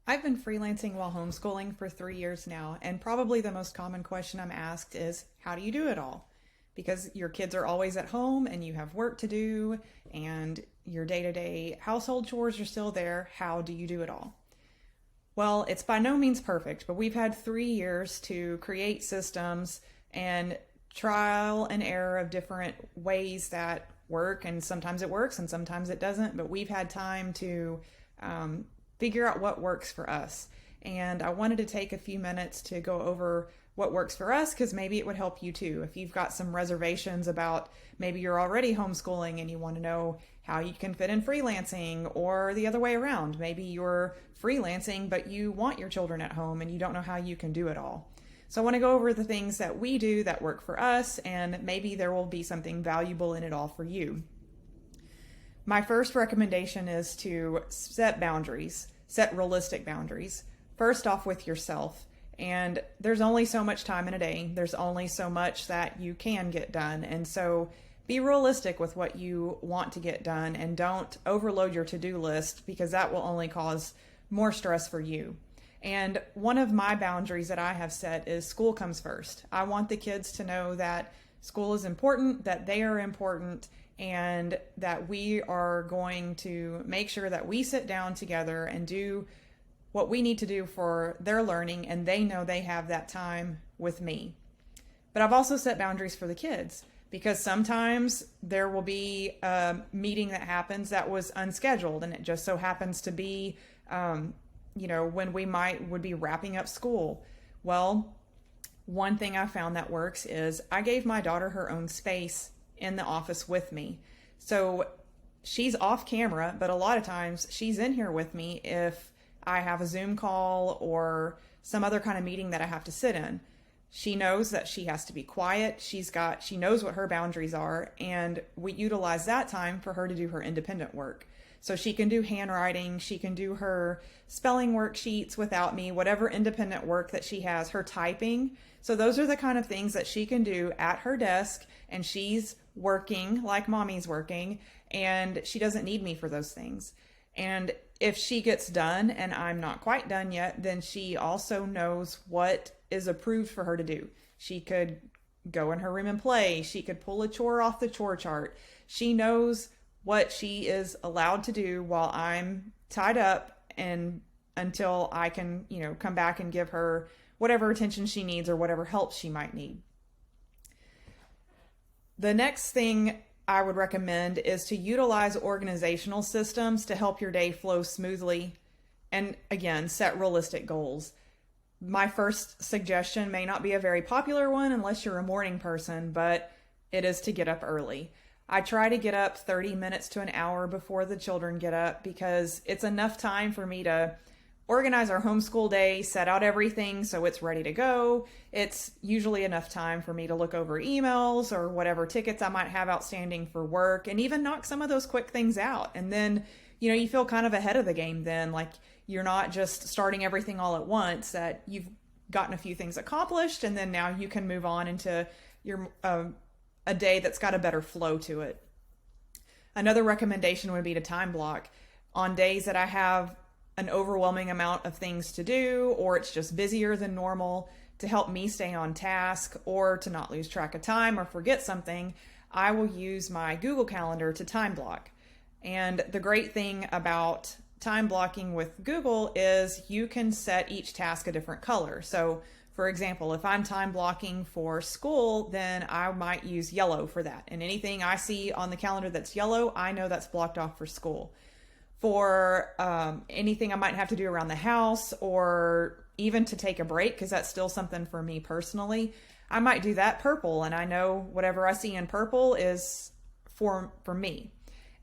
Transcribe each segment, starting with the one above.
I've been freelancing while homeschooling for 3 years now, and probably the most common question I'm asked is, how do you do it all? Because your kids are always at home and you have work to do, and your day to day household chores are still there. How do you do it all? Well, it's by no means perfect, but we've had 3 years to create systems and trial and error of different ways that work, and sometimes it works and sometimes it doesn't, but we've had time to um, figure out what works for us. And I wanted to take a few minutes to go over what works for us because maybe it would help you too. If you've got some reservations about maybe you're already homeschooling and you want to know how you can fit in freelancing, or the other way around, maybe you're freelancing but you want your children at home and you don't know how you can do it all. So I want to go over the things that we do that work for us, and maybe there will be something valuable in it all for you. My first recommendation is to set boundaries, set realistic boundaries. First off, with yourself. And there's only so much time in a day, there's only so much that you can get done. And so be realistic with what you want to get done and don't overload your to do list because that will only cause more stress for you. And one of my boundaries that I have set is school comes first. I want the kids to know that school is important, that they are important, and that we are going to make sure that we sit down together and do what we need to do for their learning, and they know they have that time with me. But I've also set boundaries for the kids because sometimes there will be a meeting that happens that was unscheduled, and it just so happens to be, when we would be wrapping up school. Well, one thing I found that works is I gave my daughter her own space in the office with me. So she's off camera, but a lot of times she's in here with me if I have a Zoom call or some other kind of meeting that I have to sit in. She knows that she has to be quiet. She knows what her boundaries are, and we utilize that time for her to do her independent work. So she can do handwriting, she can do her spelling worksheets without me, whatever independent work that she has, her typing. So those are the kind of things that she can do at her desk, and she's working like mommy's working, and she doesn't need me for those things. And if she gets done and I'm not quite done yet, then she also knows what is approved for her to do. She could go in her room and play. She could pull a chore off the chore chart. She knows what she is allowed to do while I'm tied up, and until I can, come back and give her whatever attention she needs or whatever help she might need. The next thing I would recommend is to utilize organizational systems to help your day flow smoothly, and again, set realistic goals. My first suggestion may not be a very popular one unless you're a morning person, but it is to get up early. I try to get up 30 minutes to an hour before the children get up because it's enough time for me to organize our homeschool day, set out everything so it's ready to go. It's usually enough time for me to look over emails or whatever tickets I might have outstanding for work, and even knock some of those quick things out. And then, you feel kind of ahead of the game then, like you're not just starting everything all at once, that you've gotten a few things accomplished, and then now you can move on into your a day that's got a better flow to it. Another recommendation would be to time block. On days that I have an overwhelming amount of things to do, or it's just busier than normal, to help me stay on task or to not lose track of time or forget something, I will use my Google Calendar to time block. And the great thing about time blocking with Google is you can set each task a different color. So for example, if I'm time blocking for school, then I might use yellow for that. And anything I see on the calendar that's yellow, I know that's blocked off for school. For anything I might have to do around the house, or even to take a break, because that's still something for me personally, I might do that purple, and I know whatever I see in purple is for me.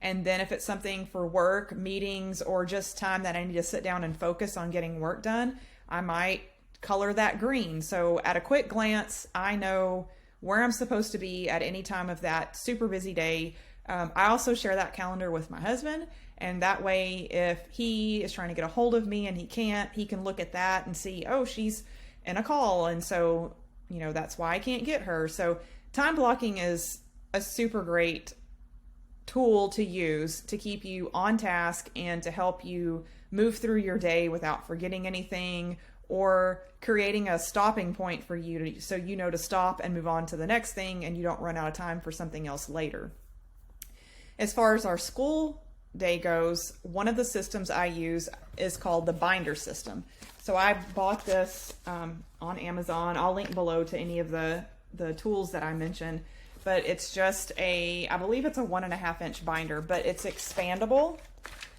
And then if it's something for work, meetings, or just time that I need to sit down and focus on getting work done, I might color that green. So at a quick glance, I know where I'm supposed to be at any time of that super busy day. I also share that calendar with my husband, and that way if he is trying to get a hold of me and he can't, he can look at that and see, oh, she's in a call, and so that's why I can't get her. So time blocking is a super great tool to use to keep you on task and to help you move through your day without forgetting anything, or creating a stopping point for you so you know to stop and move on to the next thing and you don't run out of time for something else later. As far as our school day goes, one of the systems I use is called the binder system. So I bought this on Amazon. I'll link below to any of the tools that I mentioned, but it's just I believe it's a 1.5 inch binder, but it's expandable.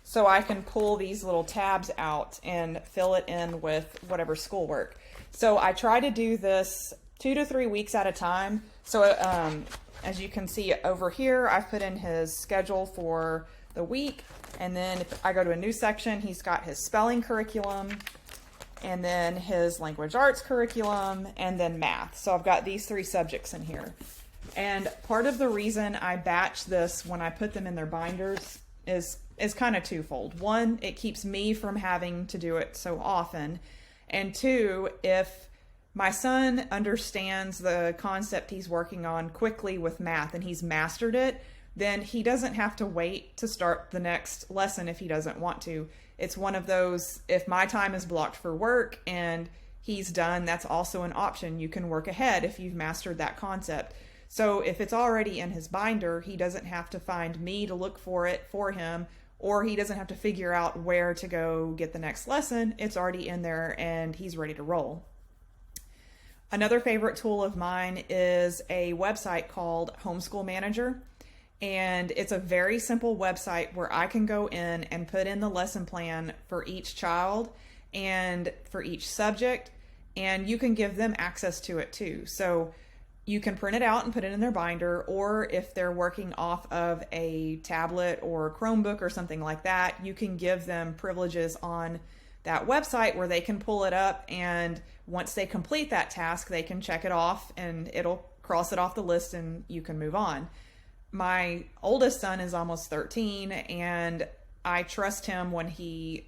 So I can pull these little tabs out and fill it in with whatever schoolwork. So I try to do this 2 to 3 weeks at a time. So as you can see over here, I've put in his schedule for the week. And then if I go to a new section, he's got his spelling curriculum, and then his language arts curriculum, and then math. So I've got these 3 subjects in here. And part of the reason I batch this when I put them in their binders is kind of twofold. One, it keeps me from having to do it so often. And 2, if my son understands the concept he's working on quickly with math and he's mastered it, then he doesn't have to wait to start the next lesson if he doesn't want to. It's one of those, if my time is blocked for work and he's done, that's also an option. You can work ahead if you've mastered that concept. So if it's already in his binder, he doesn't have to find me to look for it for him, or he doesn't have to figure out where to go get the next lesson. It's already in there and he's ready to roll. Another favorite tool of mine is a website called Homeschool Manager. And it's a very simple website where I can go in and put in the lesson plan for each child and for each subject, and you can give them access to it too. So you can print it out and put it in their binder, or if they're working off of a tablet or Chromebook or something like that, you can give them privileges on that website where they can pull it up, and once they complete that task, they can check it off and it'll cross it off the list and you can move on. My oldest son is almost 13, and I trust him when he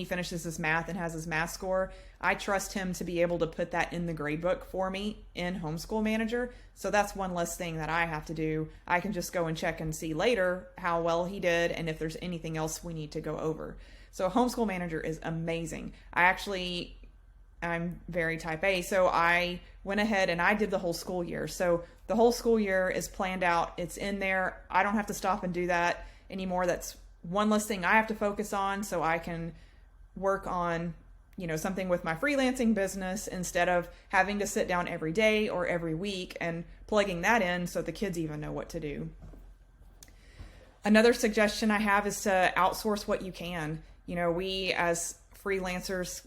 finishes his math and has his math score. I trust him to be able to put that in the gradebook for me in Homeschool Manager. So that's one less thing that I have to do. I can just go and check and see later how well he did and if there's anything else we need to go over. So Homeschool Manager is amazing. I'm very type A, so I went ahead and I did the whole school year. So the whole school year is planned out. It's in there. I don't have to stop and do that anymore. That's one less thing I have to focus on, so I can work on, something with my freelancing business instead of having to sit down every day or every week and plugging that in so the kids even know what to do. Another suggestion I have is to outsource what you can. We as freelancers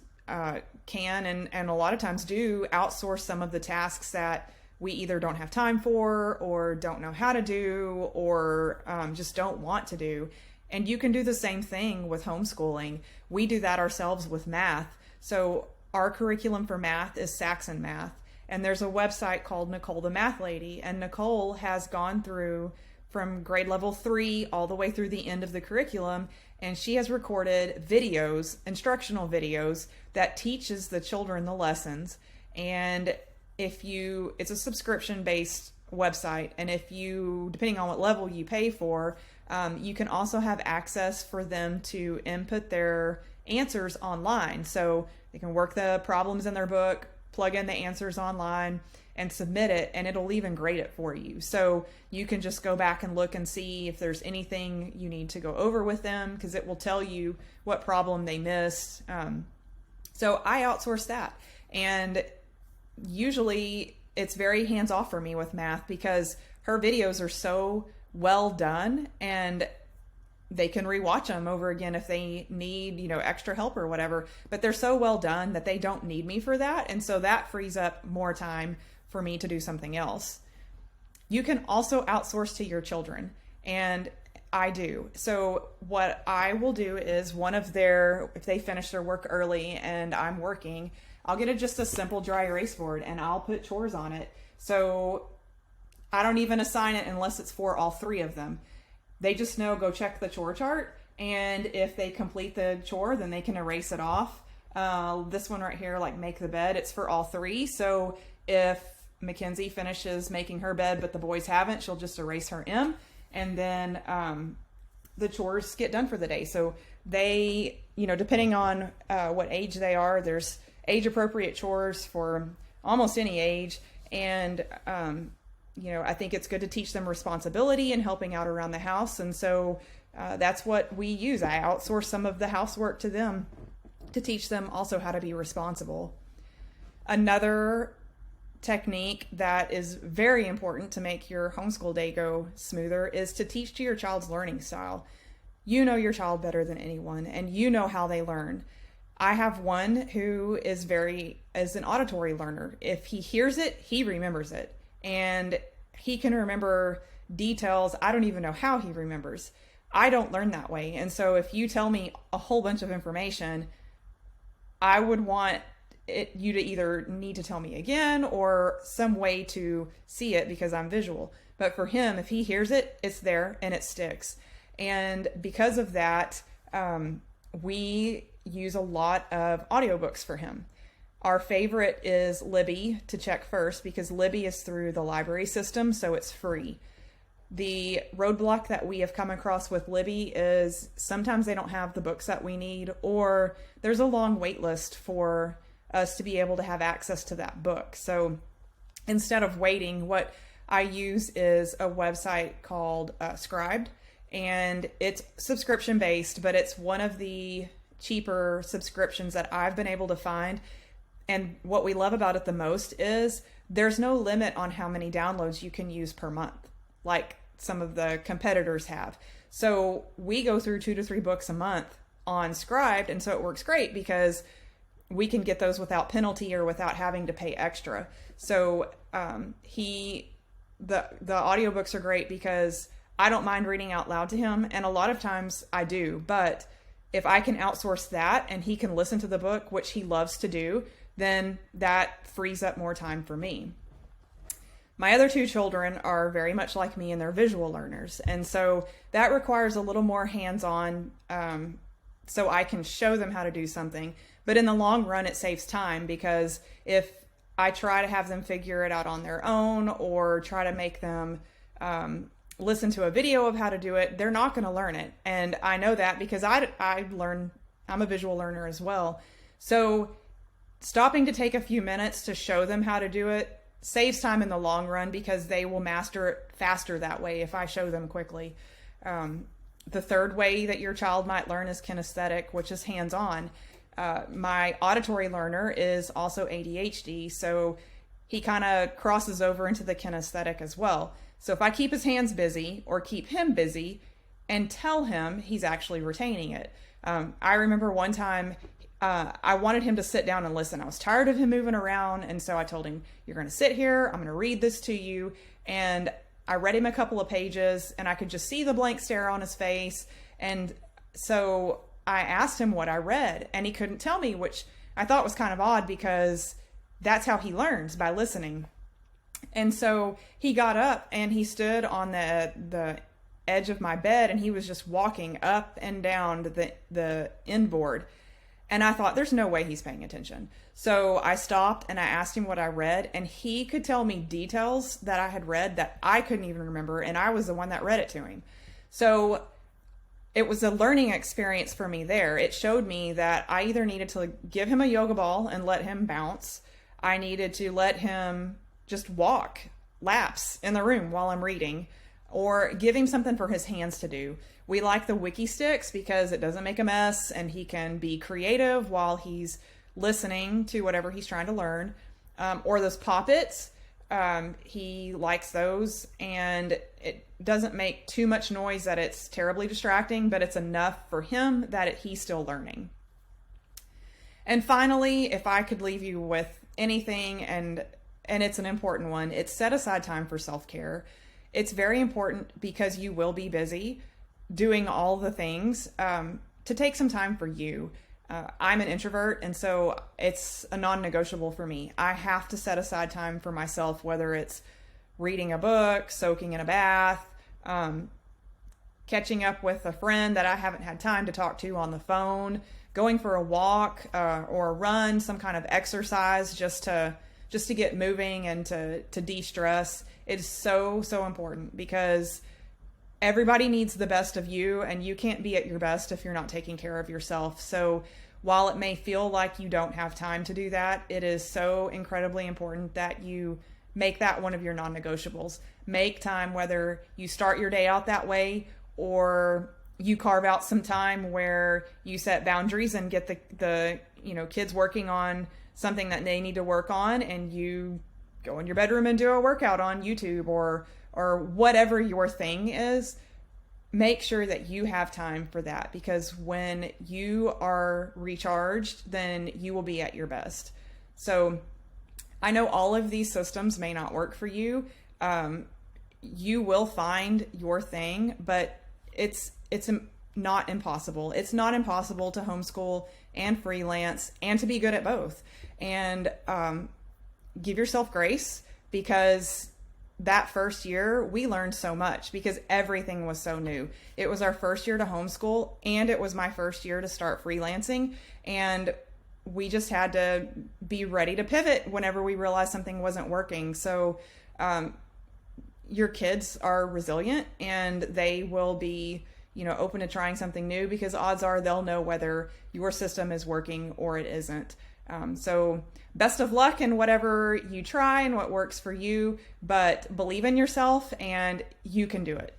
can and a lot of times do outsource some of the tasks that we either don't have time for or don't know how to do or just don't want to do. And you can do the same thing with homeschooling. We do that ourselves with math. So our curriculum for math is Saxon Math. And there's a website called Nicole the Math Lady. And Nicole has gone through from grade level 3 all the way through the end of the curriculum. And she has recorded videos, instructional videos, that teaches the children the lessons. And it's a subscription-based website. And depending on what level you pay for, you can also have access for them to input their answers online. So they can work the problems in their book, plug in the answers online, and submit it, and it'll even grade it for you. So you can just go back and look and see if there's anything you need to go over with them, because it will tell you what problem they missed. So I outsource that. And usually it's very hands-off for me with math because her videos are so well done, and they can rewatch them over again if they need, extra help or whatever, but they're so well done that they don't need me for that. And so that frees up more time for me to do something else. You can also outsource to your children, and I do. So what I will do is if they finish their work early and I'm working, I'll get just a simple dry erase board and I'll put chores on it. So I don't even assign it unless it's for all 3 of them. They just know, go check the chore chart, and if they complete the chore, then they can erase it off. This one right here, like make the bed, it's for all 3. So if Mackenzie finishes making her bed but the boys haven't, she'll just erase her M, and then the chores get done for the day. So they, depending on what age they are, there's age appropriate chores for almost any age. And, I think it's good to teach them responsibility and helping out around the house. And so that's what we use. I outsource some of the housework to them to teach them also how to be responsible. Another technique that is very important to make your homeschool day go smoother is to teach to your child's learning style. You know your child better than anyone, and you know how they learn. I have one who is an auditory learner. If he hears it, he remembers it, and he can remember details I don't even know how he remembers. I don't learn that way. And so if you tell me a whole bunch of information, I would want you to either need to tell me again or some way to see it because I'm visual. But for him, if he hears it, it's there and it sticks. And because of that, we use a lot of audiobooks for him. Our favorite is Libby to check first because Libby is through the library system, so it's free. The roadblock that we have come across with Libby is sometimes they don't have the books that we need, or there's a long wait list for us to be able to have access to that book. So instead of waiting, what I use is a website called Scribed, and it's subscription based, but it's one of the cheaper subscriptions that I've been able to find. And what we love about it the most is there's no limit on how many downloads you can use per month, like some of the competitors have. So we go through 2 to 3 books a month on Scribed, and so it works great because we can get those without penalty or without having to pay extra. So the audiobooks are great because I don't mind reading out loud to him, and a lot of times I do, but if I can outsource that and he can listen to the book, which he loves to do, then that frees up more time for me. My other 2 children are very much like me, and they're visual learners. And so that requires a little more hands-on, so I can show them how to do something. But in the long run, it saves time because if I try to have them figure it out on their own or try to make them listen to a video of how to do it, they're not going to learn it. And I know that because I'm a visual learner as well. So stopping to take a few minutes to show them how to do it saves time in the long run because they will master it faster that way if I show them quickly. The third way that your child might learn is kinesthetic, which is hands-on. My auditory learner is also ADHD, so he kind of crosses over into the kinesthetic as well. So if I keep his hands busy or keep him busy and tell him, he's actually retaining it. I remember one time I wanted him to sit down and listen. I was tired of him moving around, and so I told him, you're going to sit here, I'm going to read this to you. And I read him a couple of pages, and I could just see the blank stare on his face. And so I asked him what I read, and he couldn't tell me, which I thought was kind of odd because that's how he learns, by listening. And so he got up and he stood on the edge of my bed, and he was just walking up and down the end board. And I thought, there's no way he's paying attention. So I stopped and I asked him what I read, and he could tell me details that I had read that I couldn't even remember, and I was the one that read it to him. So it was a learning experience for me there. It showed me that I either needed to give him a yoga ball and let him bounce. I needed to let him just walk laps in the room while I'm reading, or give him something for his hands to do. We like the wiki sticks because it doesn't make a mess and he can be creative while he's listening to whatever he's trying to learn. Or those poppets, he likes those, and it doesn't make too much noise that it's terribly distracting, but it's enough for him that he's still learning. And finally, if I could leave you with anything, and it's an important one, it's set aside time for self-care. It's very important because you will be busy doing all the things, to take some time for you. I'm an introvert, and so it's a non-negotiable for me. I have to set aside time for myself, whether it's reading a book, soaking in a bath, catching up with a friend that I haven't had time to talk to on the phone, going for a walk, or a run, some kind of exercise just to get moving and to de-stress. It is so, so important because everybody needs the best of you, and you can't be at your best if you're not taking care of yourself. So while it may feel like you don't have time to do that, it is so incredibly important that you make that one of your non-negotiables. Make time, whether you start your day out that way or you carve out some time where you set boundaries and get the kids working on something that they need to work on, and you go in your bedroom and do a workout on YouTube or whatever your thing is. Make sure that you have time for that, because when you are recharged, then you will be at your best. So I know all of these systems may not work for you. You will find your thing, but it's not impossible. It's not impossible to homeschool and freelance and to be good at both. And give yourself grace, because that first year we learned so much because everything was so new. It was our first year to homeschool, and it was my first year to start freelancing, and we just had to be ready to pivot whenever we realized something wasn't working. So your kids are resilient, and they will be open to trying something new, because odds are they'll know whether your system is working or it isn't. So best of luck in whatever you try and what works for you, but believe in yourself and you can do it.